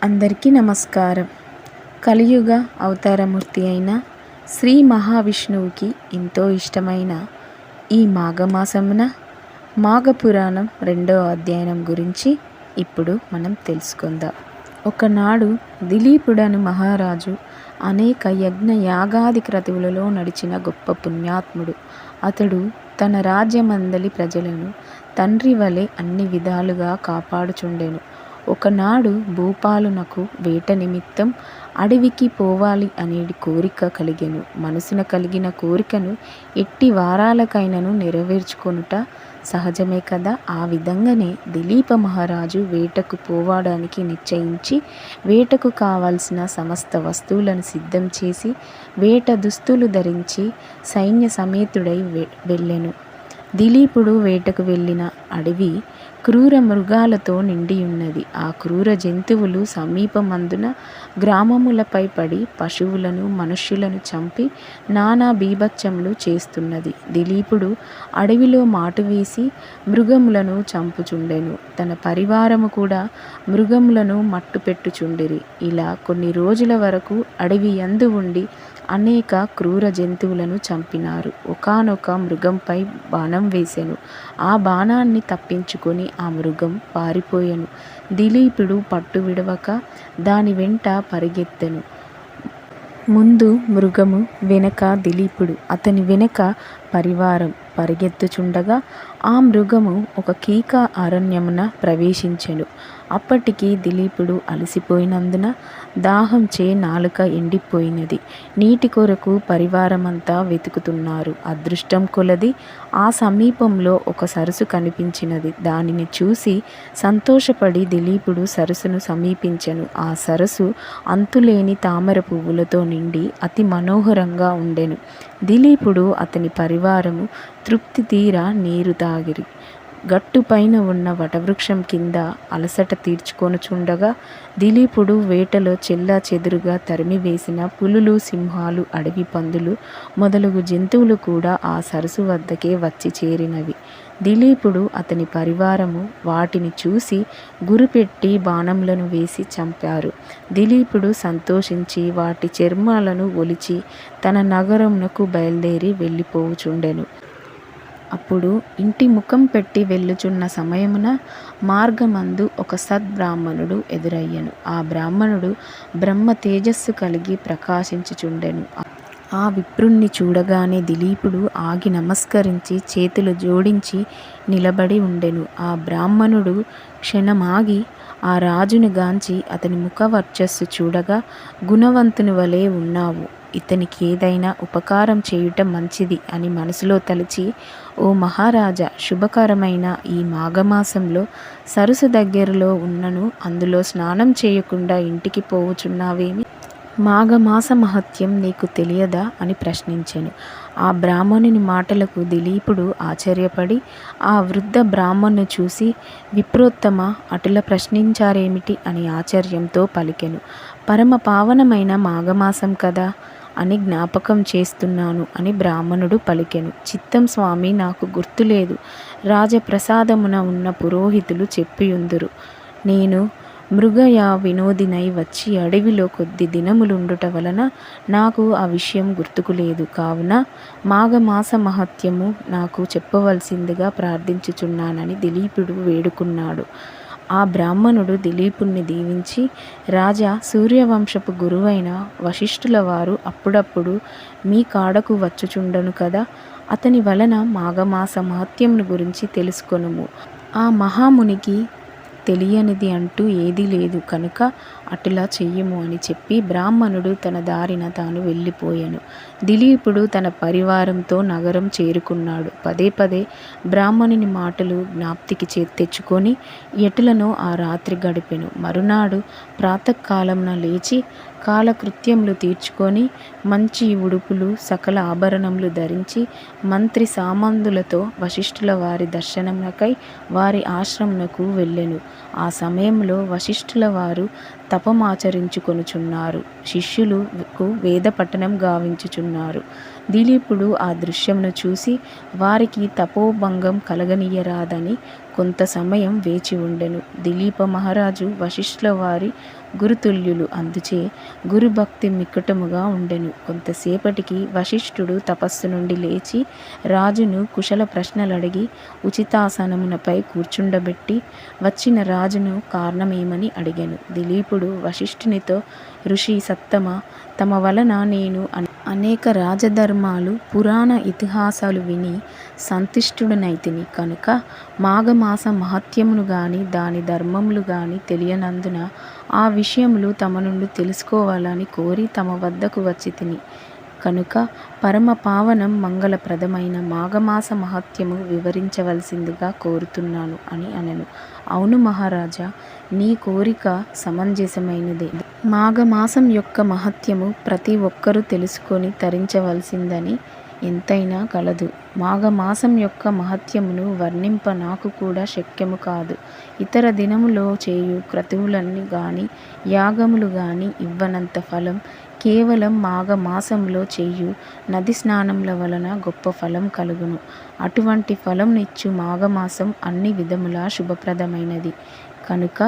అందరికీ నమస్కారం. కలియుగ అవతారమూర్తి అయిన శ్రీ మహావిష్ణువుకి ఎంతో ఇష్టమైన ఈ మాఘమాసమున మాఘపురాణం 2వ అధ్యాయం గురించి ఇప్పుడు మనం తెలుసుకుందాం. ఒకనాడు దిలీపుడను మహారాజు అనేక యజ్ఞ యాగాది క్రతువులలో నడిచిన గొప్ప పుణ్యాత్ముడు. అతడు తన రాజ్యమందలి ప్రజలను తండ్రి వలె అన్ని విధాలుగా కాపాడుచుండెను. ఒకనాడు భూపాలునకు వేట నిమిత్తం అడవికి పోవాలి అనేది కోరిక కలిగెను. మనసున కలిగిన కోరికను ఎట్టి వారాలకైనను నెరవేర్చుకొనుట సహజమే కదా. ఆ విధంగానే దిలీప మహారాజు వేటకు పోవడానికి నిశ్చయించి వేటకు కావలసిన సమస్త వస్తువులను సిద్ధం చేసి వేట దుస్తులు ధరించి సైన్య సమేతుడై వెళ్ళెను. దిలీపుడు వేటకు వెళ్ళిన అడవి క్రూర మృగాలతో నిండియున్నది. ఆ క్రూర జంతువులు సమీపమందున గ్రామములపై పడి పశువులను మనుష్యులను చంపి నానా బీభత్సములు చేస్తున్నది. దిలీపుడు అడవిలో మాటు వేసి మృగములను చంపుచుండెను. తన పరివారము కూడా మృగములను మట్టు పెట్టుచుండిరి. ఇలా కొన్ని రోజుల వరకు అడవి యందు ఉండి అనేక క్రూర జంతువులను చంపినారు. ఒకానొక మృగంపై బాణం వేసెను. ఆ బాణాన్ని తప్పించుకొని ఆ మృగం పారిపోయెను. దిలీపుడు పట్టు విడవక దాని వెంట పరిగెత్తెను. ముందు మృగము, వెనక దిలీపుడు, అతని వెనక పరివారం పరిగెత్తుచుండగా ఆ మృగము ఒక కీక అరణ్యమున ప్రవేశించెను. అప్పటికి దిలీపుడు అలసిపోయినందున దాహంచే నాలుక ఎండిపోయినది. నీటి కొరకు పరివారమంతా వెతుకుతున్నారు. అదృష్టం కొలది ఆ సమీపంలో ఒక సరస్సు కనిపించినది. దానిని చూసి సంతోషపడి దిలీపుడు సరస్సును సమీపించెను. ఆ సరస్సు అంతులేని తామర పువ్వులతో నిండి అతి మనోహరంగా ఉండెను. దిలీపుడు అతని పరివారము తృప్తి తీరా నీరు తాగిరి. గట్టుపైన ఉన్న వటవృక్షం కింద అలసట తీర్చుకొనుచుండగా దిలీపుడు వేటలో చెల్లా చెదురుగా తరిమివేసిన పులులు, సింహాలు, అడవి పందులు మొదలగు జంతువులు కూడా ఆ సరస్సు వద్దకే వచ్చి చేరినవి. దిలీపుడు అతని పరివారము వాటిని చూసి గురిపెట్టి బాణములను వేసి చంపారు. దిలీపుడు సంతోషించి వాటి చర్మాలను ఒలిచి తన నగరమునకు బయలుదేరి వెళ్ళిపోవుచుండెను. అప్పుడు ఇంటి ముఖం పెట్టి వెళ్ళుచున్న సమయమున మార్గమందు ఒక సద్బ్రాహ్మణుడు ఎదురయ్యెను. ఆ బ్రాహ్మణుడు బ్రహ్మ తేజస్సు కలిగి ప్రకాశించుచుండెను. ఆ విప్రుణ్ణి చూడగానే దిలీపుడు ఆగి నమస్కరించి చేతులు జోడించి నిలబడి ఉండెను. ఆ బ్రాహ్మణుడు క్షణమాగి ఆ రాజును గాంచి అతని ముఖ వర్చస్సు చూడగా, గుణవంతుని వలె ఉన్నావు, ఇతనికి ఏదైనా ఉపకారం చేయుట మంచిది అని మనసులో తలచి, ఓ మహారాజా, శుభకరమైన ఈ మాఘమాసంలో సరస్సు దగ్గరలో ఉన్నను అందులో స్నానం చేయకుండా ఇంటికి పోవుచున్నావేమి? మాఘమాస మహత్యం నీకు తెలియదా అని ప్రశ్నించెను. ఆ బ్రాహ్మణుని మాటలకు దిలీపుడు ఆశ్చర్యపడి ఆ వృద్ధ బ్రాహ్మణ్ణి చూసి, విప్రోత్తమ, అటుల ప్రశ్నించారేమిటి అని ఆశ్చర్యంతో పలికెను. పరమ పావనమైన మాఘమాసం కదా అని జ్ఞాపకం చేస్తున్నాను అని బ్రాహ్మణుడు పలికెను. చిత్తం స్వామి, నాకు గుర్తులేదు. రాజప్రసాదమున ఉన్న పురోహితులు చెప్పియుందురు. నేను మృగయ వినోదినై వచ్చి అడవిలో కొద్ది దినములుండుట వలన నాకు ఆ విషయం గుర్తుకు లేదు. కావున మాఘమాస మహత్యము నాకు చెప్పవలసిందిగా ప్రార్థించుచున్నానని దిలీపుడు వేడుకున్నాడు. ఆ బ్రాహ్మణుడు దిలీపుణ్ణి దీవించి, రాజా, సూర్యవంశపు గురువైన వశిష్ఠుల వారు అప్పుడప్పుడు మీ కాడకు వచ్చుచుండను కదా, అతని వలన మాఘమాస మహత్యమును గురించి తెలుసుకొనుము. ఆ మహామునికి తెలియనిది అంటూ ఏదీ లేదు కనుక అటులా చెయ్యము అని చెప్పి బ్రాహ్మణుడు తన దారిన తాను వెళ్ళిపోయాను. దిలీపుడు తన పరివారంతో నగరం చేరుకున్నాడు. పదే పదే బ్రాహ్మణుని మాటలు జ్ఞాప్తికి తెచ్చుకొని ఎటులను ఆ రాత్రి గడిపెను. మరునాడు ప్రాతకాలమున లేచి కాలకృత్యములు తీర్చుకొని మంచి ఉడుపులు, సకల ఆభరణములు ధరించి మంత్రి సామంతులతో వశిష్ఠుల వారి దర్శనమునకై వారి ఆశ్రమునకు వెళ్ళెను. ఆ సమయంలో వశిష్ఠుల వారు తపమాచరించుకొనుచున్నారు. శిష్యులకు వేద పఠనం గావించుచున్నారు. దిలీపుడు ఆ దృశ్యమును చూసి వారికి తపోభంగం కలగనీయరాదని కొంత సమయం వేచి ఉండెను. దిలీప మహారాజు వశిష్ఠుల వారి గురుతుల్యులు, అందుచే గురుభక్తి మిక్కుటముగా ఉండెను. కొంతసేపటికి వశిష్ఠుడు తపస్సు నుండి లేచి రాజును కుశల ప్రశ్నలడిగి ఉచితాసనమునపై కూర్చుండబెట్టి వచ్చిన రాజును కారణమేమని అడిగెను. దిలీపుడు వశిష్ఠునితో, ఋషి సత్తమ, తమ వలన నేను అనేక రాజధర్మాలు పురాణ ఇతిహాసాలు విని సంతుష్టుడనైతిని కనుక మాఘమాస మహత్యమును గాని దాని ధర్మములు గాని తెలియనందున ఆ విషయములు తమ నుండి తెలుసుకోవాలని కోరి తమ వద్దకు వచ్చి తిని కనుక పరమ పావనం మంగళప్రదమైన మాఘమాస మహత్యము వివరించవలసిందిగా కోరుతున్నాను అని అనెను. అవును మహారాజా, నీ కోరిక సమంజసమైనదే. మాఘమాసం యొక్క మహత్యము ప్రతి ఒక్కరూ తెలుసుకొని తరించవలసిందని ఎంతైనా కలదు. మాఘమాసం యొక్క మహత్యమును వర్ణింప నాకు కూడా శక్యము కాదు. ఇతర దినములో చేయు క్రతువులన్నీ గాని యాగములు గాని ఇవ్వనంత ఫలం కేవలం మాఘమాసంలో చేయు నది స్నానముల వలన గొప్ప ఫలం కలుగును. అటువంటి ఫలం నిచ్చు మాఘమాసం అన్ని విధములా శుభప్రదమైనది కనుక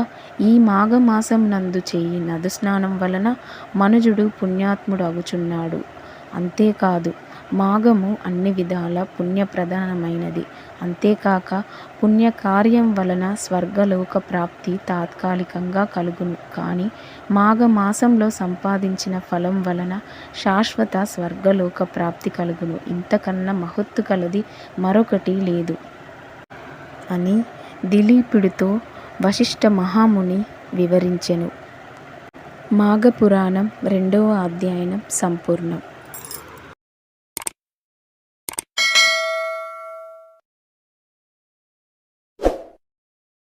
ఈ మాఘమాసం నందు చేయి నది స్నానం వలన మనుజుడు పుణ్యాత్ముడు అగుచున్నాడు. అంతేకాదు, మాఘము అన్ని విధాల పుణ్యప్రధానమైనది. అంతేకాక పుణ్యకార్యం వలన స్వర్గలోక ప్రాప్తి తాత్కాలికంగా కలుగును. కానీ మాఘమాసంలో సంపాదించిన ఫలం వలన శాశ్వత స్వర్గలోక ప్రాప్తి కలుగును. ఇంతకన్నా మహత్తు కలది మరొకటి లేదు అని దిలీపుడితో వశిష్ఠ మహాముని వివరించెను. మాఘపురాణం 2వ అధ్యాయం సంపూర్ణం.